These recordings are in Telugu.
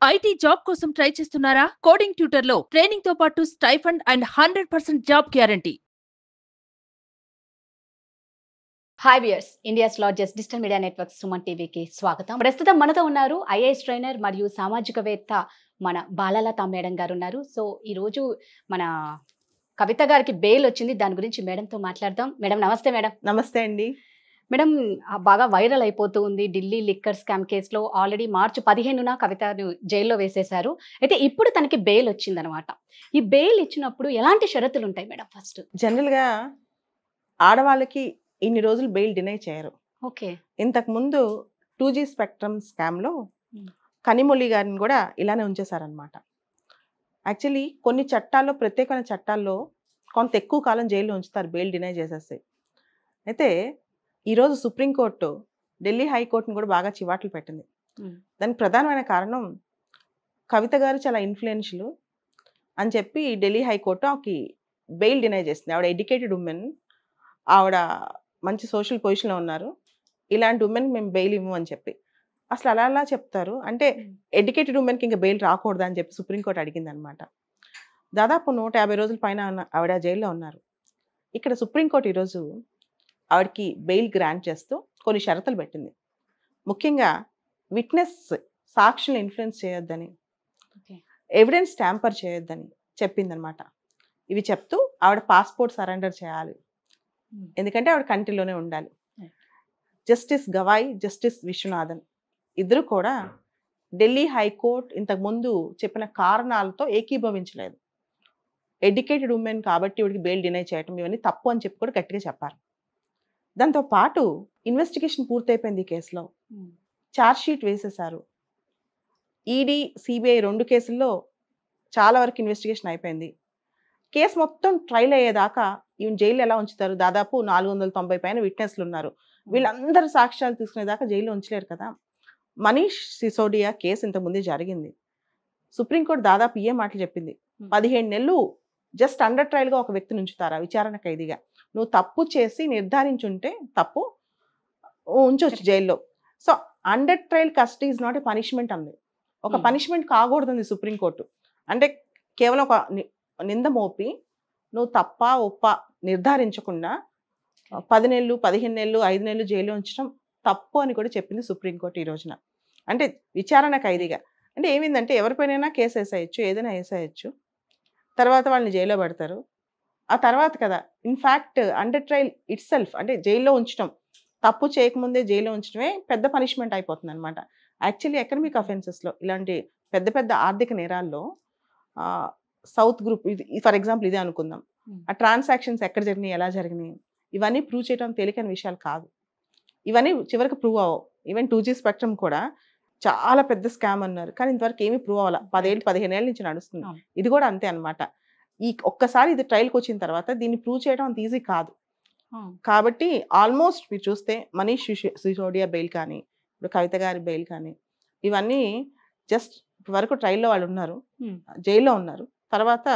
ఐటీ జాబ్ కోసం ట్రై చేస్తున్నారా? కోడింగ్ ట్యూటర్లో ట్రైనింగ్ తో పాటు stipend and 100% job guarantee. Hi viewers, India's largest digital media network Suman టీవీకి స్వాగతం. ప్రస్తుతం మనతో ఉన్నారు ఐఏఎస్ ట్రైనర్ మరియు సామాజికవేత్త మన బాలలత మేడం గారు ఉన్నారు. సో ఈ రోజు మన కవిత గారికి బెయిల్ వచ్చింది, దాని గురించి మేడంతో మాట్లాడదాం. మేడం నమస్తే. మేడం నమస్తే అండి. మేడం బాగా వైరల్ అయిపోతూ ఉంది ఢిల్లీ లిక్కర్ స్కామ్ కేసులో. ఆల్రెడీ మార్చి 15న కవితను జైల్లో వేసేశారు. అయితే ఇప్పుడు తనకి బెయిల్ వచ్చిందనమాట. ఈ బెయిల్ ఇచ్చినప్పుడు ఎలాంటి షరతులు ఉంటాయి మేడం? ఫస్ట్ జనరల్గా ఆడవాళ్ళకి ఇన్ని రోజులు బెయిల్ డినై చేయరు. ఓకే. ఇంతకు ముందు 2G స్పెక్ట్రమ్ స్కామ్లో కనిమొళి గారిని కూడా ఇలానే ఉంచేశారనమాట. యాక్చువల్లీ కొన్ని చట్టాల్లో, ప్రత్యేకమైన చట్టాల్లో కొంత ఎక్కువ కాలం జైల్లో ఉంచుతారు బెయిల్ డినై చేసేసి. అయితే ఈరోజు సుప్రీంకోర్టు ఢిల్లీ హైకోర్టుని కూడా బాగా చివాట్లు పెట్టింది. దానికి ప్రధానమైన కారణం కవిత గారు చాలా ఇన్ఫ్లుయెన్షియల్ అని చెప్పి ఢిల్లీ హైకోర్టు ఆమెకి బెయిల్ డినై చేసింది. ఆవిడ ఎడ్యుకేటెడ్ ఉమెన్, ఆవిడ మంచి సోషల్ పొజిషన్లో ఉన్నారు, ఇలాంటి ఉమెన్కి మేము బెయిల్ ఇవ్వము అని చెప్పి. అసలు అలా చెప్తారు అంటే ఎడ్యుకేటెడ్ ఉమెన్కి ఇంకా బెయిల్ రాకూడదు అని చెప్పి సుప్రీంకోర్టు అడిగింది అనమాట. దాదాపు 150 రోజుల పైన ఆవిడ జైల్లో ఉన్నారు. ఇక్కడ సుప్రీంకోర్టు ఈరోజు ఆవిడకి బెయిల్ గ్రాంట్ చేస్తూ కొన్ని షరతులు పెట్టింది. ముఖ్యంగా విట్నెస్ సాక్షులను ఇన్ఫ్లుయెన్స్ చేయొద్దని, ఎవిడెన్స్ ట్యాంపర్ చేయొద్దని చెప్పిందనమాట. ఇవి చెప్తూ ఆవిడ పాస్పోర్ట్ సరెండర్ చేయాలి, ఎందుకంటే ఆవిడ కంట్రీలోనే ఉండాలి. జస్టిస్ గవాయ్, జస్టిస్ విశ్వనాథన్ ఇద్దరు కూడా ఢిల్లీ హైకోర్టు ఇంతకుముందు చెప్పిన కారణాలతో ఏకీభవించలేదు. ఎడ్యుకేటెడ్ ఉమెన్ కాబట్టి ఇవిడికి బెయిల్ డినై చేయటం ఇవన్నీ తప్పు అని చెప్పి కూడా గట్టిగా చెప్పారు. దాంతో పాటు ఇన్వెస్టిగేషన్ పూర్తయిపోయింది ఈ కేసులో, ఛార్జ్ షీట్ వేసేశారు. ఈడీ, సిబిఐ 2 కేసుల్లో చాలా వరకు ఇన్వెస్టిగేషన్ అయిపోయింది. కేసు మొత్తం ట్రయల్ అయ్యేదాకా ఈవెన్ జైలు ఎలా ఉంచుతారు? దాదాపు 490 పైన విట్నెస్లు ఉన్నారు. వీళ్ళందరూ సాక్ష్యాలు తీసుకునేదాకా జైల్లో ఉంచలేరు కదా. మనీష్ సిసోడియా కేసు ఇంతకుముందే జరిగింది. సుప్రీంకోర్టు దాదాపు ఏ మాటలు చెప్పింది, 15 నెలలు జస్ట్ అండర్ ట్రయల్గా ఒక వ్యక్తిని ఉంచుతారా విచారణ ఖైదీగా? నువ్వు తప్పు చేసి నిర్ధారించుంటే తప్పు ఉంచవచ్చు జైల్లో. So under trial custody is not a punishment అంది. ఒక పనిష్మెంట్ కాకూడదంది సుప్రీంకోర్టు. అంటే కేవలం ఒక నింద మోపి నువ్వు తప్ప ఒప్ప నిర్ధారించకుండా 10 నెలలు, 15 నెలలు, 5 నెలలు జైల్లో ఉంచడం తప్పు అని కూడా చెప్పింది సుప్రీంకోర్టు ఈ రోజున. అంటే విచారణ ఖైదీగా అంటే ఏమైందంటే ఎవరిపైనైనా కేసు వేసేయచ్చు, ఏదైనా వేసేయచ్చు, తర్వాత వాళ్ళని జైల్లో పెడతారు. ఆ తర్వాత కదా in fact under trial it self అంటే జైల్లో ఉంచడం, తప్పు చేయకముందే జైల్లో ఉంచడమే పెద్ద పనిష్మెంట్ అయిపోతుంది అనమాట. యాక్చువల్లీ ఎకనమిక్ అఫెన్సెస్లో, ఇలాంటి పెద్ద పెద్ద ఆర్థిక నేరాల్లో సౌత్ గ్రూప్ ఇది ఫర్ ఎగ్జాంపుల్ ఇదే అనుకుందాం, ఆ ట్రాన్సాక్షన్స్ ఎక్కడ జరిగినాయి, ఎలా జరిగినాయి, ఇవన్నీ ప్రూవ్ చేయడం తేలికైన విషయాలు కాదు. ఇవన్నీ చివరికి ప్రూవ్ అవ్వవు. ఈవెన్ 2G స్పెక్ట్రమ్ కూడా చాలా పెద్ద స్కామ్ అన్నారు, కానీ ఇంతవరకు ఏమీ ప్రూవ్ అవ్వాలి. 15 ఏళ్ళ నుంచి నడుస్తుంది. ఇది కూడా అంతే అనమాట. ఈ ఒక్కసారి ఇది ట్రయల్కి వచ్చిన తర్వాత దీన్ని ప్రూవ్ చేయడం అంత ఈజీ కాదు. కాబట్టి ఆల్మోస్ట్ మీరు చూస్తే మనీష్ సిసోడియా బెయిల్ కానీ, ఇప్పుడు కవిత గారి బెయిల్ కానీ, ఇవన్నీ జస్ట్ వరకు ట్రయల్లో వాళ్ళు ఉన్నారు, జైల్లో ఉన్నారు. తర్వాత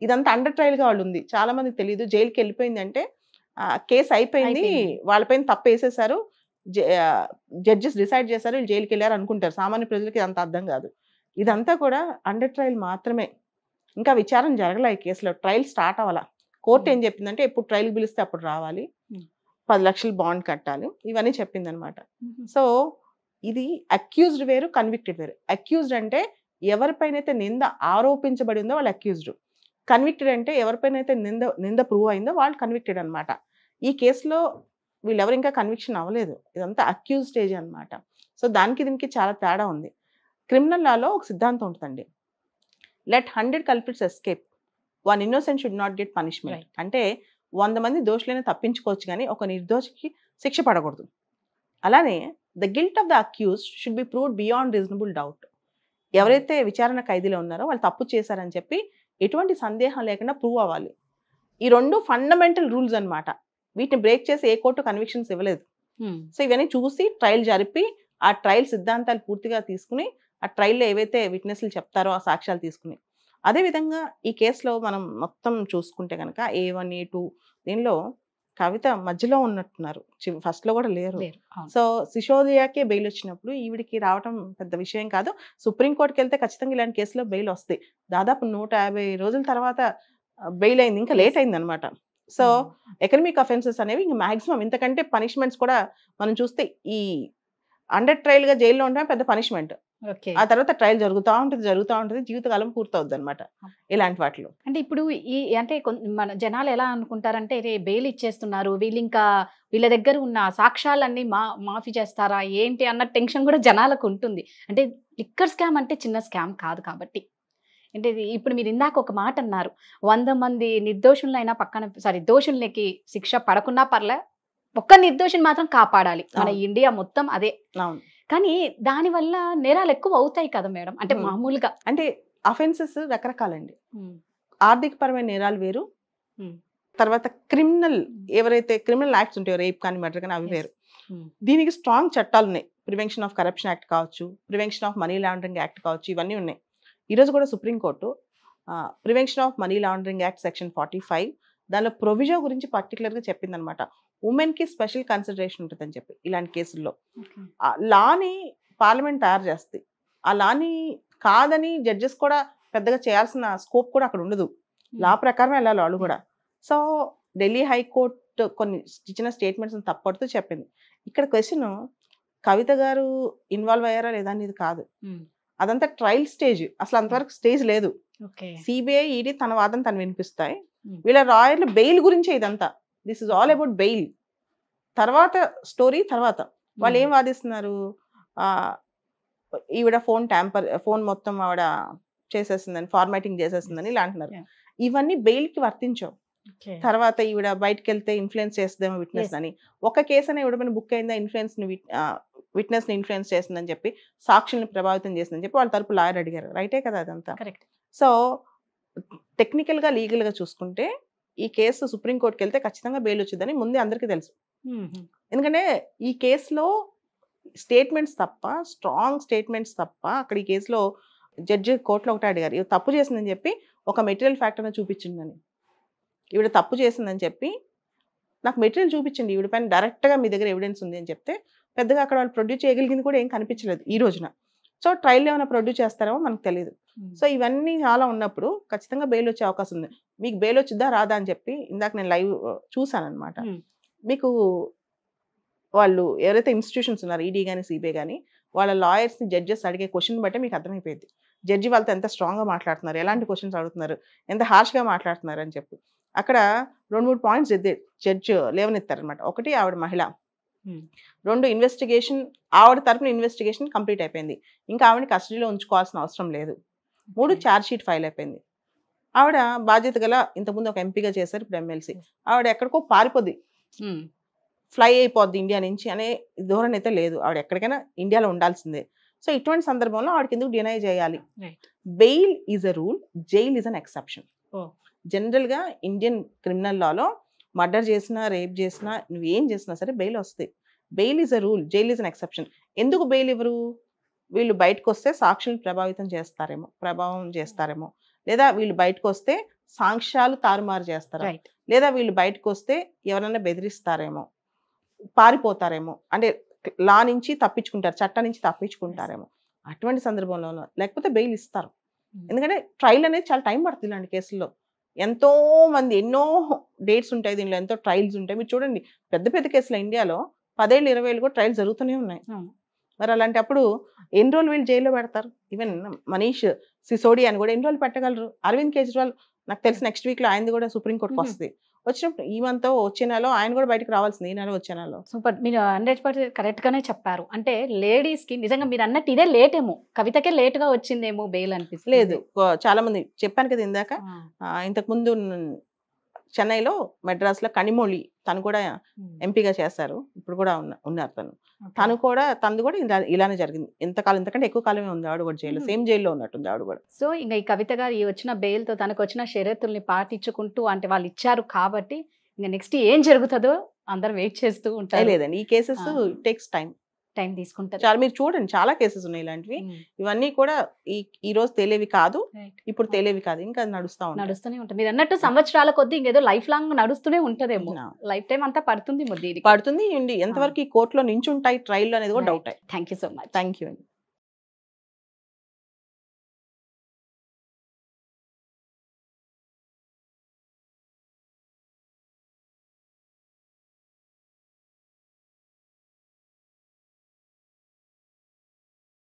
ఇదంతా అండర్ ట్రయల్గా వాళ్ళు ఉంది. చాలా మందికి తెలియదు. జైలుకి వెళ్ళిపోయింది అంటే కేసు అయిపోయింది, వాళ్ళపైన తప్పు వేసేసారు, జడ్జెస్ డిసైడ్ చేశారు, వీళ్ళు జైలుకి వెళ్ళారు అనుకుంటారు. సామాన్య ప్రజలకి ఇదంతా అర్థం కాదు. ఇదంతా కూడా అండర్ ట్రయల్ మాత్రమే. ఇంకా విచారణ జరగలే ఈ కేసులో, ట్రయల్ స్టార్ట్ అవ్వాల. కోర్టు ఏం చెప్పిందంటే ఎప్పుడు ట్రయల్కి పిలిస్తే అప్పుడు రావాలి, 10 లక్షలు బాండ్ కట్టాలి, ఇవన్నీ చెప్పింది అనమాట. సో ఇది అక్యూజ్డ్ వేరు, కన్విక్టెడ్ వేరు. అక్యూజ్డ్ అంటే ఎవరిపైనైతే నింద ఆరోపించబడి ఉందో వాళ్ళు అక్యూజ్డ్. కన్విక్టెడ్ అంటే ఎవరిపైనైతే నింద ప్రూవ్ అయిందో వాళ్ళు కన్విక్టెడ్ అనమాట. ఈ కేసులో వీళ్ళెవరు ఇంకా కన్విక్షన్ అవ్వలేదు, ఇదంతా అక్యూజ్ స్టేజ్ అనమాట. సో దానికి దీనికి చాలా తేడా ఉంది. క్రిమినల్ లాలో ఒక సిద్ధాంతం ఉంటుందండి, let 100 culprits escape, 1 innocent should not get punishment. అంటే 100 మంది దోషులైనా తప్పించుకోవచ్చు కానీ ఒక నిర్దోషికి శిక్ష పడకూడదు. అలానే the guilt of the accused should be proved beyond reasonable doubt. ఎవరైతే విచారణ ఖైదీలో ఉన్నారో వాళ్ళు తప్పు చేశారని చెప్పి ఎటువంటి సందేహం లేకుండా ప్రూవ్ అవ్వాలి. ఈ 2 ఫండమెంటల్ రూల్స్ అనమాట. వీటిని బ్రేక్ చేసి ఏ కోర్టు కన్విక్షన్స్ ఇవ్వలేదు. సో ఇవన్నీ చూసి ట్రయల్ జరిపి ఆ ట్రయల్ సిద్ధాంతాలు పూర్తిగా తీసుకుని ఆ ట్రయల్లో ఏవైతే విట్నెస్లు చెప్తారో ఆ సాక్ష్యాలు తీసుకుని, అదేవిధంగా ఈ కేసులో మనం మొత్తం చూసుకుంటే కనుక A1, A2 దీనిలో కవిత మధ్యలో ఉన్నట్టున్నారు, ఫస్ట్ లో కూడా లేరు. లేరు. అవును. సో సిసోదియాకే బెయిల్ వచ్చినప్పుడు ఈవిడికి రావటం పెద్ద విషయం కాదు. సుప్రీంకోర్టుకి వెళ్తే ఖచ్చితంగా ఇలాంటి కేసులో బెయిల్ వస్తాయి. దాదాపు 150 రోజుల తర్వాత బెయిల్ అయింది, ఇంకా లేట్ అయింది అనమాట. సో ఎకనమిక్ అఫెన్సెస్ అనేవి ఇంకా మాక్సిమం ఇంతకంటే పనిష్మెంట్స్ కూడా మనం చూస్తే ఈ అండర్ ట్రయల్ గా జైల్లో ఉండడం పెద్ద పనిష్మెంట్. ఓకే. ఆ తర్వాత ట్రయల్ జరుగుతూ ఉంటుంది, జీవితకాలం పూర్తవుద్ది అనమాట ఇలాంటి వాటిలో. అంటే ఇప్పుడు ఈ అంటే మన జనాలు ఎలా అనుకుంటారంటే రే బెయిల్ ఇచ్చేస్తున్నారు, వీళ్ళు ఇంకా వీళ్ళ దగ్గర ఉన్న సాక్ష్యాలన్నీ మాఫీ చేస్తారా ఏంటి అన్న టెన్షన్ కూడా జనాలకు ఉంటుంది. అంటే లిక్కర్ స్కామ్ అంటే చిన్న స్కామ్ కాదు కాబట్టి. అంటే ఇప్పుడు మీరు ఇందాక ఒక మాట అన్నారు, 100 మంది నిర్దోషులైనా దోషులకి శిక్ష పడకున్నా పర్లే, ఒక్క నిర్దోషిని మాత్రం కాపాడాలి. మన ఇండియా మొత్తం అదే. కానీ దాని వల్ల నేరాలు ఎక్కువ అవుతాయి కదా మేడం. అంటే మామూలుగా అంటే అఫెన్సెస్ రకరకాలండి. ఆర్థిక పరమైన నేరాలు వేరు, తర్వాత క్రిమినల్ ఎవరైతే క్రిమినల్ యాక్ట్స్ ఉంటాయో, రేప్ కానీ మర్డర్ కానీ, అవి వేరు. దీనికి స్ట్రాంగ్ చట్టాలు ఉన్నాయి. ప్రివెన్షన్ ఆఫ్ కరప్షన్ యాక్ట్ కావచ్చు, prevention of money laundering act కావచ్చు, ఇవన్నీ ఉన్నాయి. ఈరోజు కూడా supreme court prevention of money laundering act section 45 దానిలో ప్రొవిజో గురించి పర్టికులర్గా చెప్పింది అనమాట. ఉమెన్కి స్పెషల్ కన్సిడరేషన్ ఉంటుందని చెప్పి ఇలాంటి కేసుల్లో. లాని పార్లమెంట్ తయారు చేస్తుంది. ఆ లాని కాదని జడ్జెస్ కూడా పెద్దగా చేయాల్సిన స్కోప్ కూడా అక్కడ ఉండదు. లా ప్రకారం వెళ్ళాలి వాళ్ళు కూడా. సో ఢిల్లీ హైకోర్టు కొన్ని ఇచ్చిన స్టేట్మెంట్స్ తప్పడుతూ చెప్పింది. ఇక్కడ క్వశ్చన్ కవిత గారు ఇన్వాల్వ్ అయ్యారా లేదా అనేది కాదు, అదంతా ట్రయల్ స్టేజ్. అసలు అంతవరకు స్టేజ్ లేదు. సిబిఐ ఈడీ తన వాదన తను వినిపిస్తాయి. వీళ్ళ లాయర్లు బెయిల్ గురించే ఇదంతా. This is all about bail. తర్వాత స్టోరీ తర్వాత వాళ్ళు ఏం వాదిస్తున్నారు, ఈవిడ ఫోన్ మొత్తం ఆవిడ చేసేసిందని, ఫార్మాటింగ్ చేసేసిందని ఇలా అంటున్నారు. ఇవన్నీ బెయిల్ కి వర్తించవు. తర్వాత ఈవిడ బయటకు వెళ్తే ఇన్ఫ్లుయెన్స్ చేస్తుందేమో విట్నెస్ అని, ఒక కేసు అని ఇవిడ బుక్ అయిందా విట్నెస్ ని ఇన్ఫ్లుయెన్స్ చేస్తుందని చెప్పి, సాక్షుల్ని ప్రభావితం చేసిందని చెప్పి వాళ్ళ తరపు లాయర్ అడిగారు. రైటే కదా అదంతా. సో టెక్నికల్ గా లీగల్ గా చూసుకుంటే ఈ కేసు సుప్రీంకోర్టుకి వెళ్తే ఖచ్చితంగా బెయిల్ వచ్చిందని ముందే అందరికీ తెలుసు. ఎందుకంటే ఈ కేసులో స్టేట్మెంట్స్ తప్ప, స్ట్రాంగ్ స్టేట్మెంట్స్ తప్ప, అక్కడ ఈ కేసులో జడ్జి కోర్టులో ఒకటి అడిగారు, ఇవి తప్పు చేసిందని చెప్పి ఒక మెటీరియల్ ఫ్యాక్టర్ చూపించిందని. ఈవిడ తప్పు చేసిందని చెప్పి నాకు మెటీరియల్ చూపించండి, ఈవిడ పైన డైరెక్ట్గా మీ దగ్గర ఎవిడెన్స్ ఉంది అని చెప్తే పెద్దగా అక్కడ వాళ్ళు ప్రొడ్యూస్ చేయగలిగింది కూడా ఏం కనిపించలేదు ఈ రోజున. సో ట్రయల్ ఏమైనా ప్రొడ్యూస్ చేస్తారేమో మనకు తెలియదు. సో ఇవన్నీ చాలా ఉన్నప్పుడు ఖచ్చితంగా బెయిల్ వచ్చే అవకాశం ఉంది. మీకు బెయిల్ వచ్చిద్దా రాదా అని చెప్పి ఇందాక నేను లైవ్ చూసాను అనమాట. మీకు వాళ్ళు ఎవరైతే ఇన్స్టిట్యూషన్స్ ఉన్నారు, ఈడీ కానీ సిబిఐ కానీ, వాళ్ళ లాయర్స్ని జడ్జెస్ అడిగే క్వశ్చన్ బట్టే మీకు అర్థమైపోయింది జడ్జి వాళ్ళతో ఎంత స్ట్రాంగ్గా మాట్లాడుతున్నారు, ఎలాంటి క్వశ్చన్స్ అడుగుతున్నారు, ఎంత హార్ష్గా మాట్లాడుతున్నారు అని చెప్పి. అక్కడ 2-3 పాయింట్స్ జడ్జ్ లేవనెత్తారనమాట. ఒకటి, ఆవిడ మహిళ. 2, ఇన్వెస్టిగేషన్, ఆవిడ తరపున ఇన్వెస్టిగేషన్ కంప్లీట్ అయిపోయింది, ఇంకా ఆవిడని కస్టడీలో ఉంచుకోవాల్సిన అవసరం లేదు. 3, ఛార్జ్ షీట్ ఫైల్ అయిపోయింది. ఆవిడ బాధ్యత గల, ఇంతకుముందు ఒక ఎంపీగా చేశారు, ఇప్పుడు ఎమ్మెల్సీ. ఆవిడ ఎక్కడికో పారిపోద్ది, ఫ్లై అయిపోద్ది ఇండియా నుంచి అనే ధోరణి అయితే లేదు. ఆవిడ ఎక్కడికైనా ఇండియాలో ఉండాల్సిందే. సో ఇటువంటి సందర్భంలో ఆవిడకి ఎందుకు డినై చేయాలి? Bail is a rule, jail is an exception. జనరల్గా ఇండియన్ క్రిమినల్ లాలో మర్డర్ చేసినా, రేప్ చేసినా, నువ్వు ఏం చేసినా సరే బెయిల్ వస్తుంది. Bail is a rule, jail is an exception. ఎందుకు బెయిల్ ఇవ్వరు? వీళ్ళు బయటకు వస్తే సాక్షులను ప్రభావం చేస్తారేమో, లేదా వీళ్ళు బయటకు వస్తే సాక్ష్యాలు తారుమారు చేస్తారా, లేదా వీళ్ళు బయటకు వస్తే ఎవరైనా బెదిరిస్తారేమో, పారిపోతారేమో, అంటే లా నుంచి తప్పించుకుంటారు, చట్టం నుంచి తప్పించుకుంటారేమో. అటువంటి సందర్భంలో లేకపోతే బెయిల్ ఇస్తారు. ఎందుకంటే ట్రయల్ అనేది చాలా టైం పడుతుంది ఇలాంటి కేసుల్లో. ఎంతో మంది, ఎన్నో డేట్స్ ఉంటాయి దీనిలో, ఎంతో ట్రయల్స్ ఉంటాయి. మీరు చూడండి, పెద్ద పెద్ద కేసులు ఇండియాలో 10 ఏళ్ళు 20 ఏళ్ళు కూడా ట్రయల్స్ జరుగుతూనే ఉన్నాయి. మరి అలాంటప్పుడు ఎన్ని రోజులు వీళ్ళు జైల్లో పెడతారు? ఈవెన్ మనీష్ సిసోడియా అని కూడా ఎన్ని రోజులు పెట్టగలరు? అరవింద్ కేజ్రీవాల్ నాకు తెలిసి నెక్స్ట్ వీక్లో ఆయనది కూడా సుప్రీంకోర్టుకి వస్తుంది. వచ్చినప్పుడు ఈ మంత్ వచ్చే నెలలో ఆయన కూడా బయటకు రావాల్సింది, ఈ నెల వచ్చే నెలలో. సూపర్, మీరు 100% కరెక్ట్ గానే చెప్పారు. అంటే లేడీస్ కి నిజంగా మీరు అన్నట్టు ఇదే లేట్ ఏమో, కవితకే లేట్ గా వచ్చిందేమో బెయిల్ అనిపిస్తుంది. లేదు, చాలా మంది చెప్పాను కదా ఇందాక, ఇంతకు ముందు చెన్నైలో, మెడ్రాస్లో కనిమొళి, తను కూడా ఎంపీగా చేశారు, ఇప్పుడు కూడా ఉన్నారు తనది కూడా ఇలానే జరిగింది. ఇంతకంటే ఎక్కువ కాలమే ఉంది ఆవిడ కూడా జైల్లో, సేమ్ జైల్లో ఉన్నట్టుంది ఆవిడ కూడా. సో ఇంకా ఈ కవిత గారు ఈ వచ్చిన బెయిల్ తో తనకు వచ్చిన షరతుల్ని పాటించుకుంటూ, అంటే వాళ్ళు ఇచ్చారు కాబట్టి ఇంకా నెక్స్ట్ ఏం జరుగుతుందో అందరూ వెయిట్ చేస్తూ ఉంటారు. లేదండి, ఈ కేసెస్ టేక్స్ టైం. టైం తీసుకుంటారు. చాలా మీరు చూడండి, చాలా కేసెస్ ఉన్నాయి ఇలాంటివి. ఇవన్నీ కూడా ఈ రోజు తేలేవి కాదు, ఇప్పుడు తేలేవి కాదు, ఇంకా నడుస్తూనే ఉంటుంది. మీరు అన్నట్టు సంవత్సరాల కొద్దీ ఇంకేదో లైఫ్ లాంగ్ నడుస్తూనే ఉంటదేమో, లైఫ్ టైం అంతా పడుతుంది పడుతుంది. ఎంతవరకు ఈ కోర్టులో నించుంటాయి ట్రయల్ అనేది కూడా doubt. Thank you so much. Thank you అండి.